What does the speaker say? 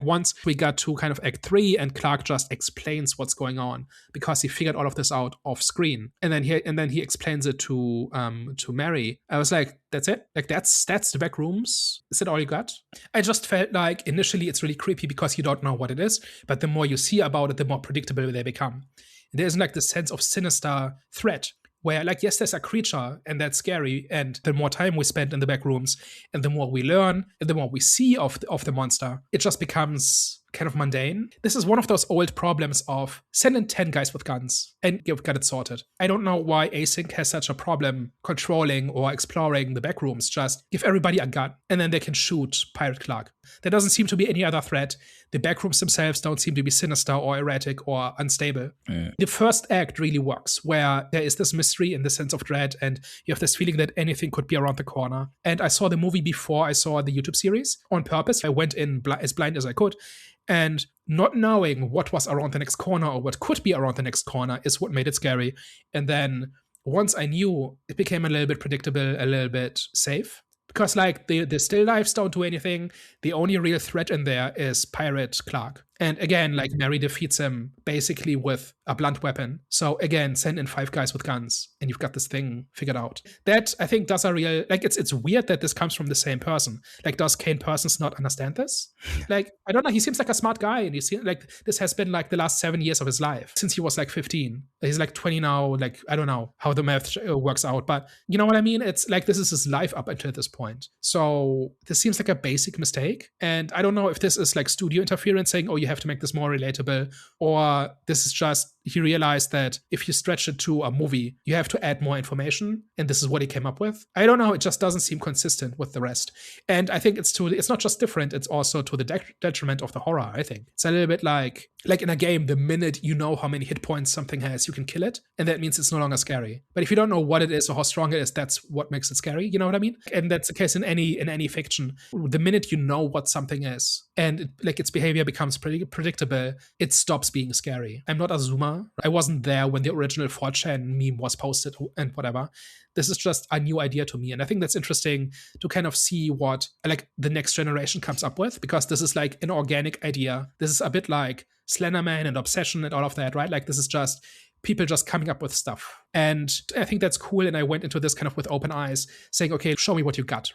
once we got to kind of Act 3 and Clark just explains what's going on because he figured all of this out off screen. And then he explains it to Mary. I was like, that's it? Like that's the Backrooms? Is that all you got? I just felt like initially it's really creepy because you don't know what it is, but the more you see about it, the more predictable they become. There's like this sense of sinister threat where, like, yes, there's a creature and that's scary, and the more time we spend in the back rooms and the more we learn and the more we see of the monster, it just becomes kind of mundane. This is one of those old problems of send in 10 guys with guns and you've got it sorted. I don't know why async has such a problem controlling or exploring the back rooms. Just give everybody a gun and then they can shoot Pirate Clark. There doesn't seem to be any other threat. The backrooms themselves don't seem to be sinister or erratic or unstable. The first act really works, where there is this mystery and the sense of dread, and you have this feeling that anything could be around the corner. And I saw the movie before I saw the YouTube series on purpose. I went in as blind as I could. And not knowing what was around the next corner or what could be around the next corner is what made it scary. And then once I knew, it became a little bit predictable, a little bit safe. Because, like, the still lives don't do anything. The only real threat in there is Pirate Clark. And again, like, Mary defeats him basically with a blunt weapon. So again, send in 5 guys with guns and you've got this thing figured out. That, I think, does a real, like, it's weird that this comes from the same person. Like, does Kane Parsons not understand this? Like, I don't know. He seems like a smart guy, and you see, like, this has been like the last 7 years of his life since he was like 15. He's like 20 now. Like, I don't know how the math works out, but you know what I mean? It's like, this is his life up until this point. So this seems like a basic mistake. And I don't know if this is like studio interference saying, oh, you have to make this more relatable, or this is just he realized that if you stretch it to a movie, you have to add more information, and this is what he came up with. I don't know, it just doesn't seem consistent with the rest. And I think it's not just different, it's also to the detriment of the horror. I think it's a little bit like in a game, the minute you know how many hit points something has, you can kill it, and that means it's no longer scary. But if you don't know what it is or how strong it is, that's what makes it scary. You know what I mean? And that's the case in any fiction. The minute you know what something is and its behavior becomes pretty predictable, it stops being scary. I'm not a zoomer. I wasn't there when the original 4chan meme was posted and whatever. This is just a new idea to me. And I think that's interesting to kind of see what like the next generation comes up with, because this is like an organic idea. This is a bit like Slenderman and Obsession and all of that, right? Like, this is just people just coming up with stuff. And I think that's cool. And I went into this kind of with open eyes, saying, okay, show me what you got.